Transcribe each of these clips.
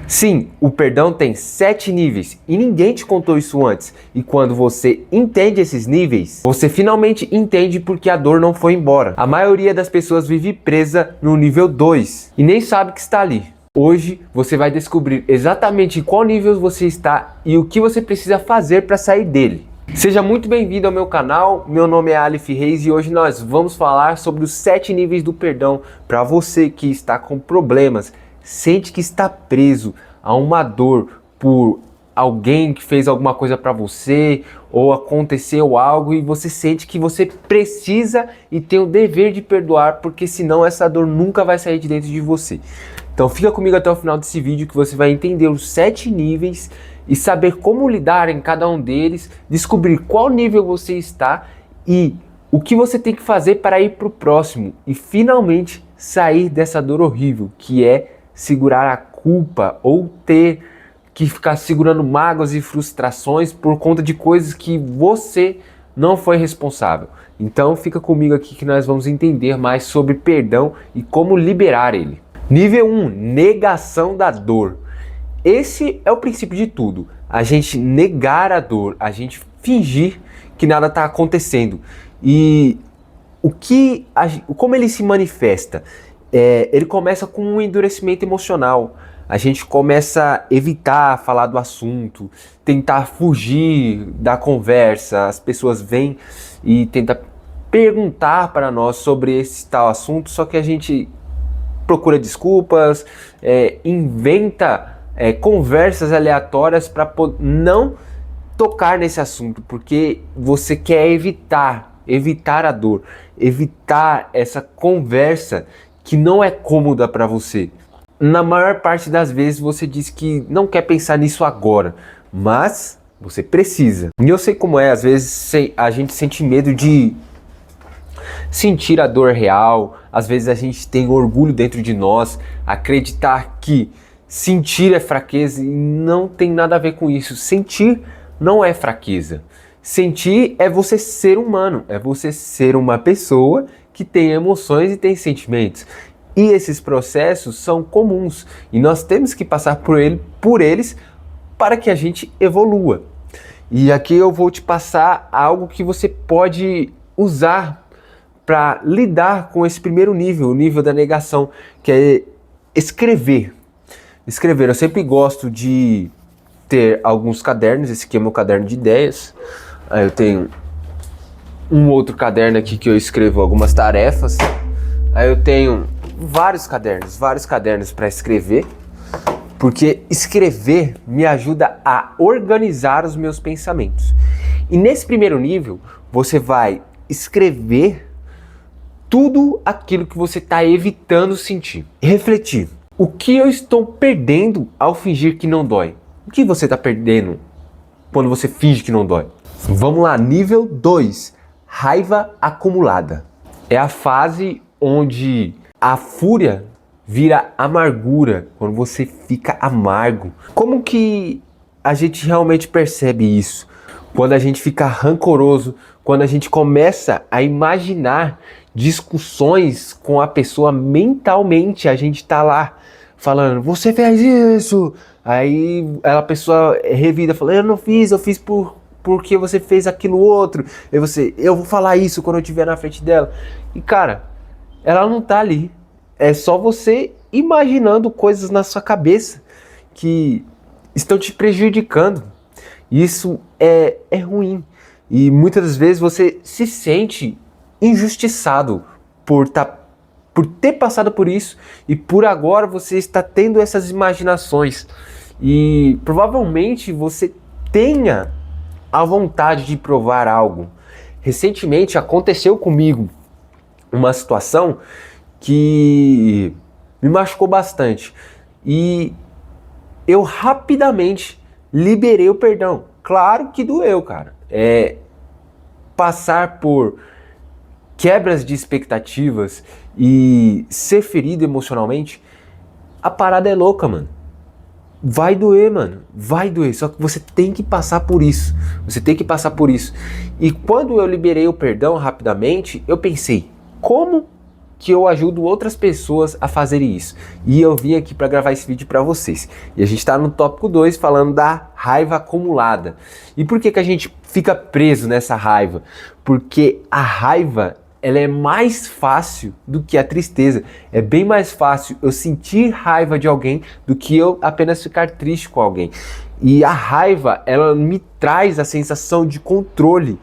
Sim, o perdão tem 7 níveis e ninguém te contou isso antes. E quando você entende esses níveis, você finalmente entende porque a dor não foi embora. A maioria das pessoas vive presa no nível 2 e nem sabe que está ali. Hoje você vai descobrir exatamente em qual nível você está e o que você precisa fazer para sair dele. Seja muito bem-vindo ao meu canal, meu nome é Alif Reis e hoje nós vamos falar sobre os 7 níveis do perdão para você que está com problemas, sente que está preso a uma dor por alguém que fez alguma coisa para você ou aconteceu algo e você sente que você precisa e tem o dever de perdoar, porque senão essa dor nunca vai sair de dentro de você. Então fica comigo até o final desse vídeo que você vai entender os 7 níveis e saber como lidar em cada um deles, descobrir qual nível você está e o que você tem que fazer para ir para o próximo e finalmente sair dessa dor horrível que é segurar a culpa ou ter que ficar segurando mágoas e frustrações por conta de coisas que você não foi responsável. Então fica comigo aqui que nós vamos entender mais sobre perdão e como liberar ele. Nível 1, negação da dor. Esse é o princípio de tudo, a gente negar a dor, a gente fingir que nada está acontecendo. E como ele se manifesta? Ele começa com um endurecimento emocional, a gente começa a evitar falar do assunto, tentar fugir da conversa, as pessoas vêm e tentam perguntar para nós sobre esse tal assunto, só que a gente procura desculpas, inventa conversas aleatórias para não tocar nesse assunto, porque você quer evitar a dor, evitar essa conversa que não é cômoda para você. Na maior parte das vezes você diz que não quer pensar nisso agora, mas você precisa. E eu sei como é, às vezes a gente sente medo de sentir a dor real, às vezes a gente tem orgulho dentro de nós, acreditar que sentir é fraqueza e não tem nada a ver com isso. Sentir não é fraqueza. Sentir é você ser humano, é você ser uma pessoa que tem emoções e tem sentimentos. E esses processos são comuns e nós temos que passar por eles para que a gente evolua. E aqui eu vou te passar algo que você pode usar para lidar com esse primeiro nível, o nível da negação, que é escrever. Eu sempre gosto de ter alguns cadernos, esse aqui é meu caderno de ideias. Aí eu tenho um outro caderno aqui que eu escrevo algumas tarefas. Aí eu tenho vários cadernos para escrever, porque escrever me ajuda a organizar os meus pensamentos. E nesse primeiro nível, você vai escrever tudo aquilo que você está evitando sentir. Refletir. O que eu estou perdendo ao fingir que não dói? O que você está perdendo quando você finge que não dói? Vamos lá, nível 2. Raiva acumulada. É a fase onde a fúria vira amargura, quando você fica amargo. Como que a gente realmente percebe isso? Quando a gente fica rancoroso, quando a gente começa a imaginar discussões com a pessoa mentalmente, a gente tá lá falando, você fez isso, aí a pessoa revida, fala, eu não fiz, eu fiz porque você fez aquilo outro, e eu vou falar isso quando eu estiver na frente dela. E cara, ela não tá ali, é só você imaginando coisas na sua cabeça que estão te prejudicando. Isso é ruim. E muitas das vezes você se sente injustiçado por ter passado por isso e por agora você está tendo essas imaginações. E provavelmente você tenha a vontade de provar algo. Recentemente aconteceu comigo uma situação que me machucou bastante. E eu rapidamente liberei o perdão. Claro que doeu, cara. Passar por quebras de expectativas e ser ferido emocionalmente, a parada é louca, mano. Vai doer, mano. Vai doer. Só que você tem que passar por isso. Você tem que passar por isso. E quando eu liberei o perdão rapidamente, eu pensei, como que eu ajudo outras pessoas a fazerem isso. E eu vim aqui para gravar esse vídeo para vocês. E a gente está no tópico 2 falando da raiva acumulada. E por que a gente fica preso nessa raiva? Porque a raiva, ela é mais fácil do que a tristeza. É bem mais fácil eu sentir raiva de alguém do que eu apenas ficar triste com alguém. E a raiva, ela me traz a sensação de controle.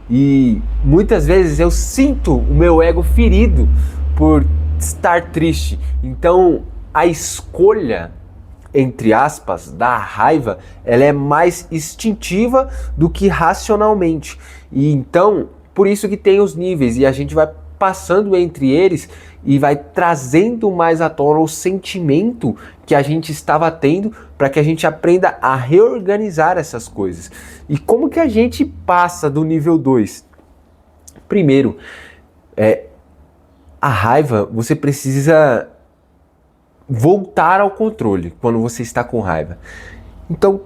E muitas vezes eu sinto o meu ego ferido por estar triste. Então a escolha, entre aspas, da raiva, ela é mais instintiva do que racionalmente. E então, por isso que tem os níveis, e a gente vai passando entre eles e vai trazendo mais à tona o sentimento que a gente estava tendo, para que a gente aprenda a reorganizar essas coisas. E como que a gente passa do nível 2? Primeiro, a raiva, você precisa voltar ao controle quando você está com raiva. Então,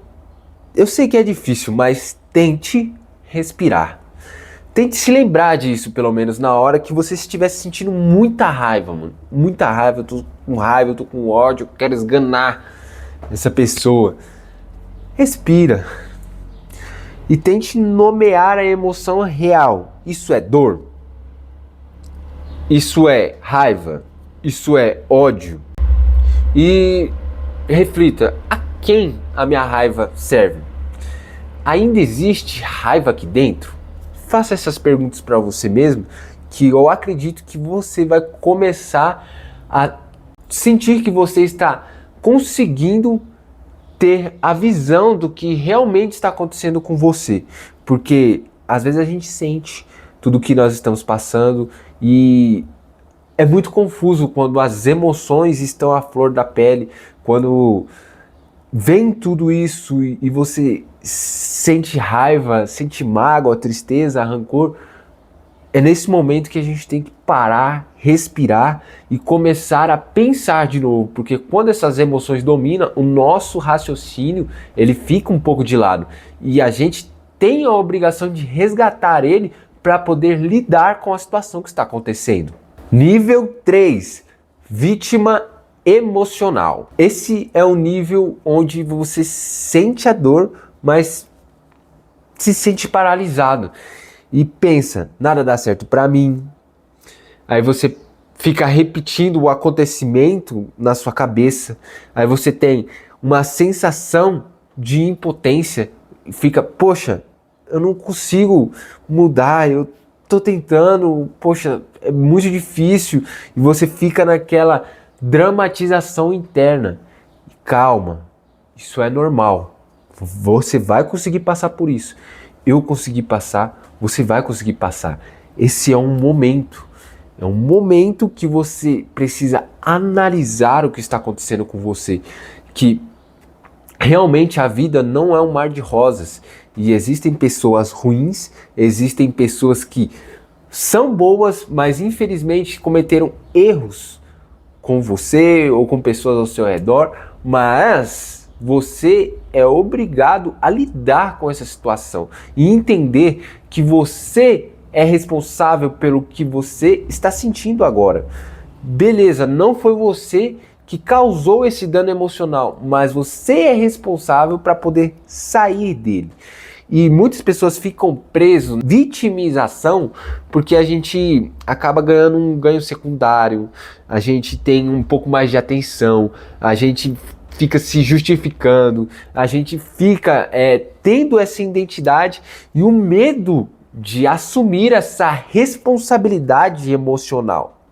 eu sei que é difícil, mas tente respirar. Tente se lembrar disso, pelo menos, na hora que você estiver sentindo muita raiva, mano. Muita raiva, eu tô com ódio, eu quero esganar essa pessoa. Respira. E tente nomear a emoção real. Isso é dor? Isso é raiva? Isso é ódio? E reflita, a quem a minha raiva serve? Ainda existe raiva aqui dentro? Faça essas perguntas para você mesmo, que eu acredito que você vai começar a sentir que você está conseguindo ter a visão do que realmente está acontecendo com você. Porque às vezes a gente sente tudo o que nós estamos passando e é muito confuso quando as emoções estão à flor da pele, quando vem tudo isso e você sente raiva, sente mágoa, tristeza, rancor. É nesse momento que a gente tem que parar, respirar e começar a pensar de novo, porque quando essas emoções dominam, o nosso raciocínio ele fica um pouco de lado e a gente tem a obrigação de resgatar ele para poder lidar com a situação que está acontecendo. Nível 3, vítima emocional. Esse é o nível onde você sente a dor, mas se sente paralisado e pensa, nada dá certo para mim. Aí você fica repetindo o acontecimento na sua cabeça. Aí você tem uma sensação de impotência. Fica, poxa, eu não consigo mudar, eu tô tentando, poxa, é muito difícil. E você fica naquela dramatização interna. Calma, isso é normal. Você vai conseguir passar por isso. Eu consegui passar, você vai conseguir passar. Esse é um momento. É um momento que você precisa analisar o que está acontecendo com você. Que realmente a vida não é um mar de rosas. E existem pessoas ruins, existem pessoas que são boas, mas infelizmente cometeram erros com você ou com pessoas ao seu redor, mas você é obrigado a lidar com essa situação e entender que você é responsável pelo que você está sentindo agora. Beleza, não foi você que causou esse dano emocional, mas você é responsável para poder sair dele. E muitas pessoas ficam presas em vitimização porque a gente acaba ganhando um ganho secundário, a gente tem um pouco mais de atenção, a gente fica se justificando, a gente fica tendo essa identidade e o medo de assumir essa responsabilidade emocional.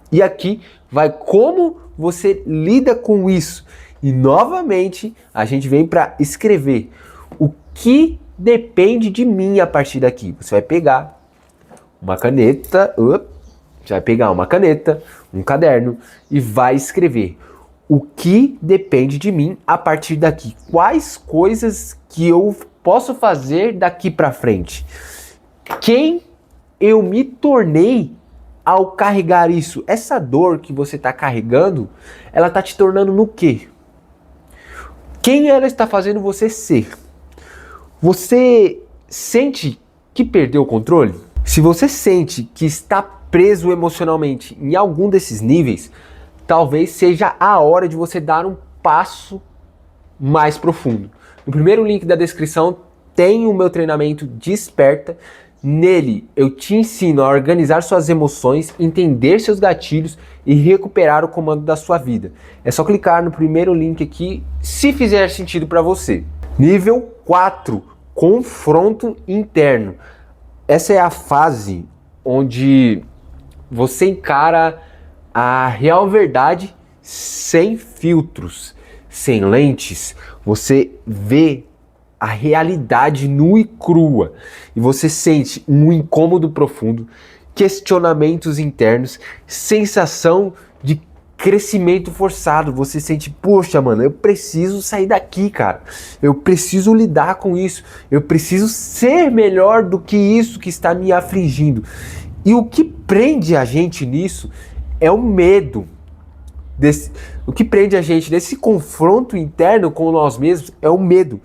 E aqui vai como você lida com isso. E novamente a gente vem para escrever o que depende de mim a partir daqui. Você vai pegar uma caneta, um caderno e vai escrever o que depende de mim a partir daqui. Quais coisas que eu posso fazer daqui para frente? Quem eu me tornei ao carregar isso? Essa dor que você está carregando, ela está te tornando no quê? Quem ela está fazendo você ser? Você sente que perdeu o controle? Se você sente que está preso emocionalmente em algum desses níveis, talvez seja a hora de você dar um passo mais profundo. No primeiro link da descrição tem o meu treinamento Desperta. Nele eu te ensino a organizar suas emoções, entender seus gatilhos e recuperar o comando da sua vida. É só clicar no primeiro link aqui, se fizer sentido para você. Nível 4, confronto interno. Essa é a fase onde você encara a real verdade sem filtros, sem lentes. Você vê a realidade nua e crua e você sente um incômodo profundo, questionamentos internos, sensação de crescimento forçado. Você sente, poxa, mano, eu preciso sair daqui, cara. Eu preciso lidar com isso. Eu preciso ser melhor do que isso que está me afligindo. E o que prende a gente nisso é o medo. O que prende a gente nesse confronto interno com nós mesmos é o medo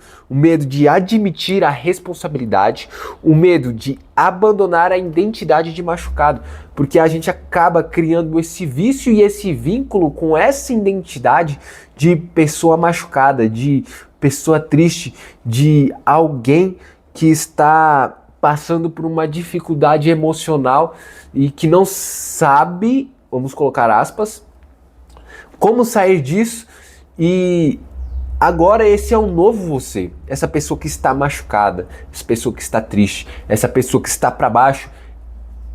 de admitir a responsabilidade, o medo de abandonar a identidade de machucado, porque a gente acaba criando esse vício e esse vínculo com essa identidade de pessoa machucada, de pessoa triste, de alguém que está passando por uma dificuldade emocional e que não sabe, vamos colocar aspas, como sair disso. E agora esse é um novo você, essa pessoa que está machucada, essa pessoa que está triste, essa pessoa que está para baixo,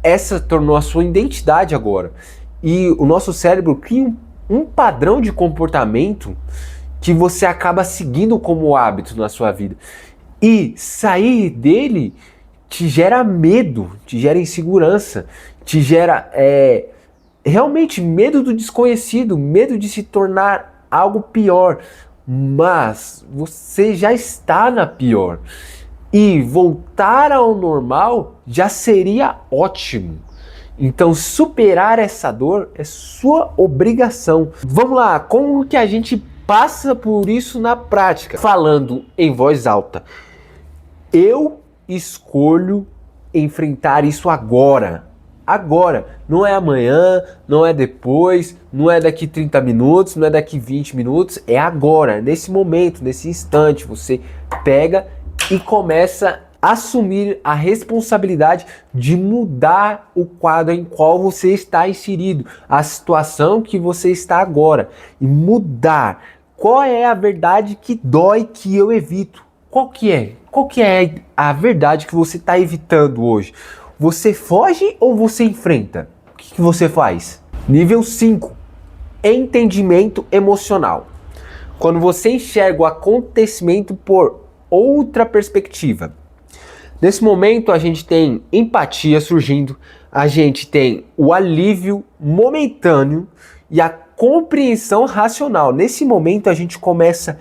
essa tornou a sua identidade agora. E o nosso cérebro cria um padrão de comportamento que você acaba seguindo como hábito na sua vida. E sair dele te gera medo, te gera insegurança, te gera realmente medo do desconhecido, medo de se tornar algo pior. Mas você já está na pior. E voltar ao normal já seria ótimo. Então superar essa dor é sua obrigação. Vamos lá, como que a gente passa por isso na prática? Falando em voz alta. Eu escolho enfrentar isso agora. Agora, não é amanhã, não é depois, não é daqui 30 minutos, não é daqui 20 minutos, é agora, nesse momento, nesse instante, você pega e começa a assumir a responsabilidade de mudar o quadro em qual você está inserido, a situação que você está agora, e mudar. Qual é a verdade que dói, que eu evito? Qual que é? Qual que é a verdade que você está evitando hoje? Você foge ou você enfrenta? O que você faz? Nível 5. Entendimento emocional. Quando você enxerga o acontecimento por outra perspectiva. Nesse momento a gente tem empatia surgindo, a gente tem o alívio momentâneo e a compreensão racional. Nesse momento a gente começa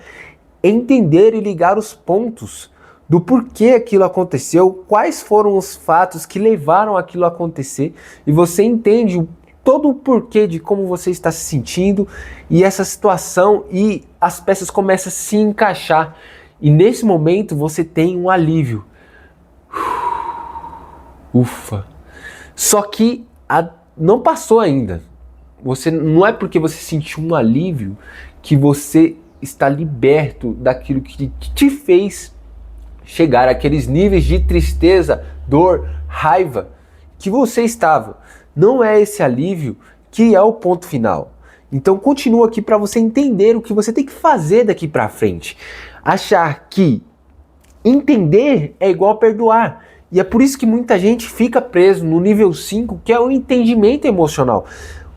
a entender e ligar os pontos do porquê aquilo aconteceu, quais foram os fatos que levaram aquilo a acontecer, e você entende todo o porquê de como você está se sentindo e essa situação, e as peças começam a se encaixar, e nesse momento você tem um alívio. Ufa! Só que não passou ainda. Não é porque você sentiu um alívio que você está liberto daquilo que te fez chegar àqueles níveis de tristeza, dor, raiva que você estava. Não é esse alívio que é o ponto final. Então continua aqui para você entender o que você tem que fazer daqui para frente. Achar que entender é igual a perdoar. E é por isso que muita gente fica preso no nível 5, que é o entendimento emocional.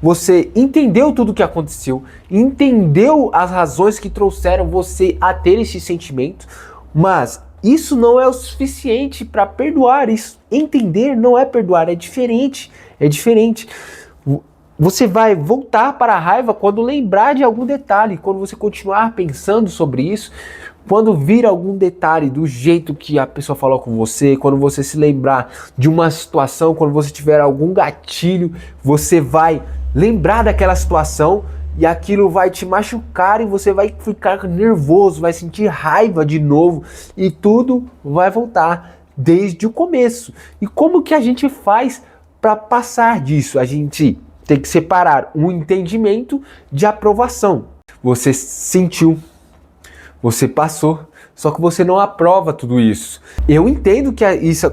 Você entendeu tudo o que aconteceu, entendeu as razões que trouxeram você a ter esse sentimento, mas isso não é o suficiente para perdoar. Isso, entender não é perdoar, é diferente. É diferente. Você vai voltar para a raiva quando lembrar de algum detalhe, quando você continuar pensando sobre isso, quando vir algum detalhe do jeito que a pessoa falou com você, quando você se lembrar de uma situação, quando você tiver algum gatilho, você vai lembrar daquela situação e aquilo vai te machucar e você vai ficar nervoso, vai sentir raiva de novo e tudo vai voltar desde o começo. E como que a gente faz para passar disso, a gente tem que separar um entendimento de aprovação. Você sentiu, você passou, só que você não aprova tudo isso. Eu entendo que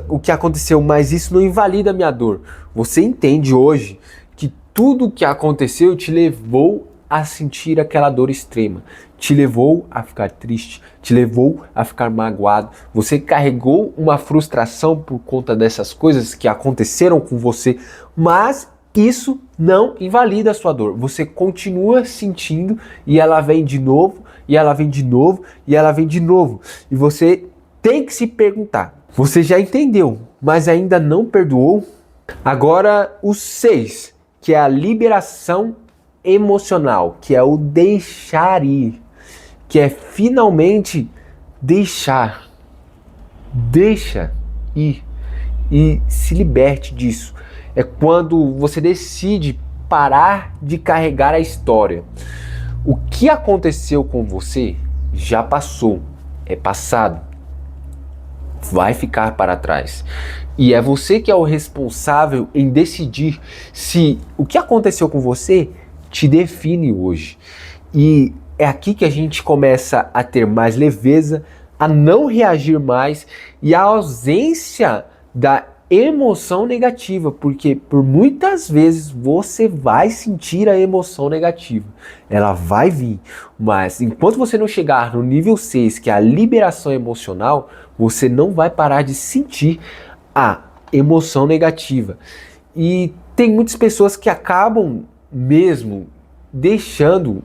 o que aconteceu, mas isso não invalida a minha dor. Você entende hoje que tudo o que aconteceu te levou a sentir aquela dor extrema, te levou a ficar triste, te levou a ficar magoado. Você carregou uma frustração por conta dessas coisas que aconteceram com você, mas isso não invalida a sua dor. Você continua sentindo e ela vem de novo, e ela vem de novo, e ela vem de novo. E você tem que se perguntar, você já entendeu, mas ainda não perdoou? Agora o 6, que é a liberação emocional, que é o deixar ir, que é finalmente deixar. Deixa ir e se liberte disso. É quando você decide parar de carregar a história. O que aconteceu com você já passou, é passado, vai ficar para trás. E é você que é o responsável em decidir se o que aconteceu com você te define hoje. E é aqui que a gente começa a ter mais leveza, a não reagir mais e a ausência da emoção negativa, porque por muitas vezes você vai sentir a emoção negativa, ela vai vir, mas enquanto você não chegar no nível 6, que é a liberação emocional, você não vai parar de sentir a emoção negativa. E tem muitas pessoas que acabam mesmo deixando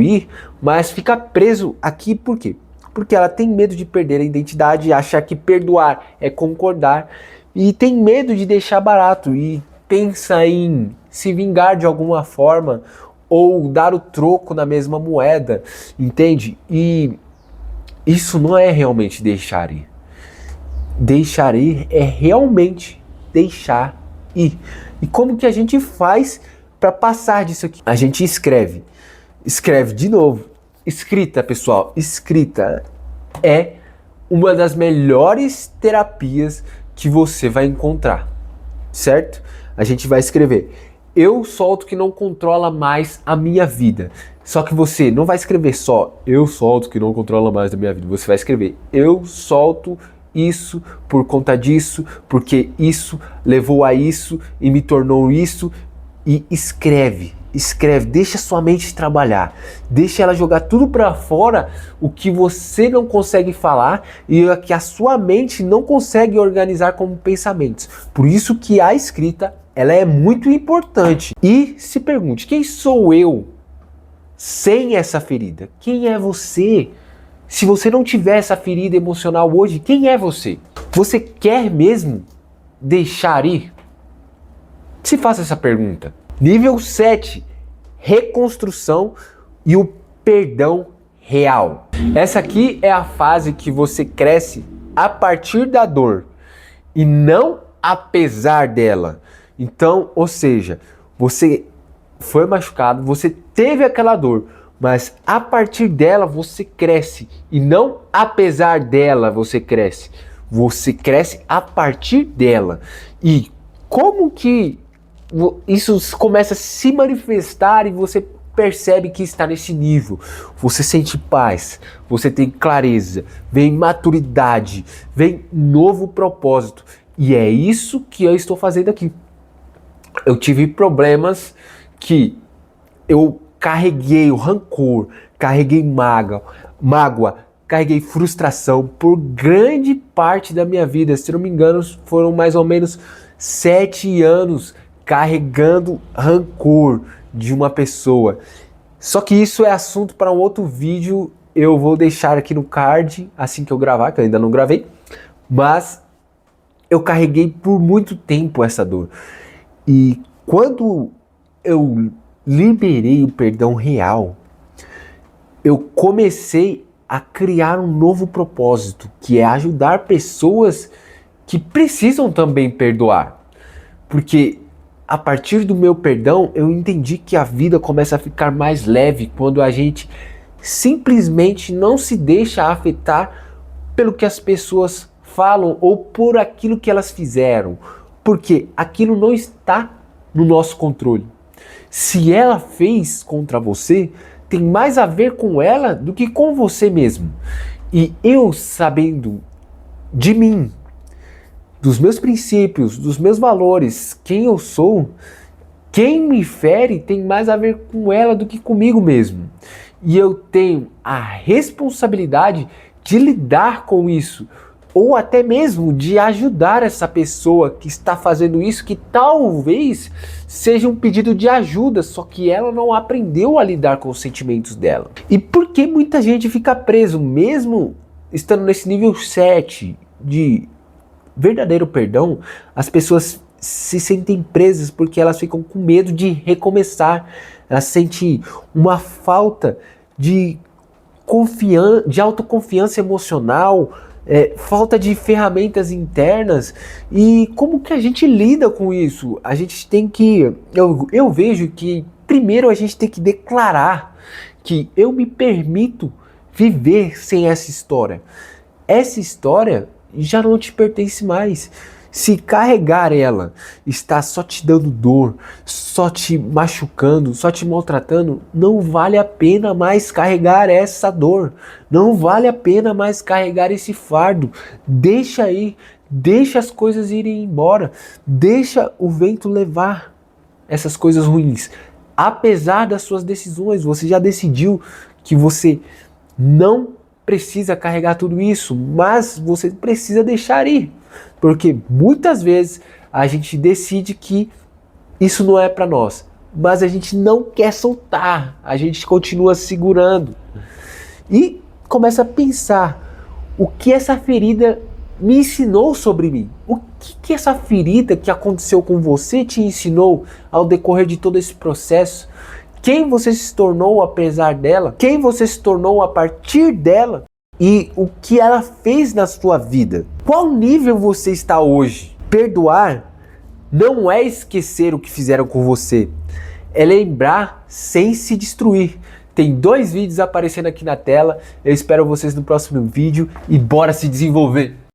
ir, mas fica preso aqui por quê? Porque ela tem medo de perder a identidade, acha que perdoar é concordar, e tem medo de deixar barato e pensa em se vingar de alguma forma ou dar o troco na mesma moeda, entende? E isso não é realmente deixar ir. Deixar ir é realmente deixar ir. E como que a gente faz para passar disso aqui? A gente escreve de novo. Escrita, pessoal, escrita é uma das melhores terapias que você vai encontrar, certo? A gente vai escrever: eu solto que não controla mais a minha vida. Só que você não vai escrever só eu solto que não controla mais a minha vida. Você vai escrever: eu solto isso por conta disso, porque isso levou a isso e me tornou isso. E escreve, deixa sua mente trabalhar, deixa ela jogar tudo para fora o que você não consegue falar e o que a sua mente não consegue organizar como pensamentos. Por isso que a escrita, ela é muito importante. E se pergunte: quem sou eu sem essa ferida? Quem é você? Se você não tiver essa ferida emocional hoje, quem é você? Você quer mesmo deixar ir? Se faça essa pergunta. Nível 7, reconstrução e o perdão real. Essa aqui é a fase que você cresce a partir da dor e não apesar dela. Então, ou seja, você foi machucado, você teve aquela dor, mas a partir dela você cresce e não apesar dela você cresce. Você cresce a partir dela. E como que isso começa a se manifestar e você percebe que está nesse nível? Você sente paz, você tem clareza, vem maturidade, vem novo propósito. E é isso que eu estou fazendo aqui. Eu tive problemas que eu carreguei o rancor, carreguei mágoa, carreguei frustração por grande parte da minha vida. Se não me engano, foram mais ou menos 7 anos carregando rancor de uma pessoa. Só que isso é assunto para um outro vídeo. Eu vou deixar aqui no card assim que eu gravar, que eu ainda não gravei. Mas eu carreguei por muito tempo essa dor. E quando eu liberei o perdão real, eu comecei a criar um novo propósito, que é ajudar pessoas que precisam também perdoar. Porque a partir do meu perdão, eu entendi que a vida começa a ficar mais leve quando a gente simplesmente não se deixa afetar pelo que as pessoas falam ou por aquilo que elas fizeram. Porque aquilo não está no nosso controle. Se ela fez contra você, tem mais a ver com ela do que com você mesmo. E eu, sabendo de mim, dos meus princípios, dos meus valores, quem eu sou, quem me fere tem mais a ver com ela do que comigo mesmo. E eu tenho a responsabilidade de lidar com isso, ou até mesmo de ajudar essa pessoa que está fazendo isso, que talvez seja um pedido de ajuda, só que ela não aprendeu a lidar com os sentimentos dela. E por que muita gente fica preso, mesmo estando nesse nível 7 de verdadeiro perdão, as pessoas se sentem presas porque elas ficam com medo de recomeçar, elas sentem uma falta de autoconfiança emocional, falta de ferramentas internas. E como que a gente lida com isso? A gente tem que, eu vejo que primeiro a gente tem que declarar que eu me permito viver sem essa história. Essa história já não te pertence mais. Se carregar ela está só te dando dor, só te machucando, só te maltratando, não vale a pena mais carregar essa dor. Não vale a pena mais carregar esse fardo. Deixa aí, deixa as coisas irem embora. Deixa o vento levar essas coisas ruins. Apesar das suas decisões, você já decidiu que você não precisa carregar tudo isso, mas você precisa deixar ir. Porque muitas vezes a gente decide que isso não é para nós, mas a gente não quer soltar, a gente continua segurando. E começa a pensar, o que essa ferida me ensinou sobre mim? O que essa ferida que aconteceu com você te ensinou ao decorrer de todo esse processo? Quem você se tornou apesar dela? Quem você se tornou a partir dela? E o que ela fez na sua vida? Qual nível você está hoje? Perdoar não é esquecer o que fizeram com você, é lembrar sem se destruir. Tem 2 vídeos aparecendo aqui na tela, eu espero vocês no próximo vídeo e bora se desenvolver!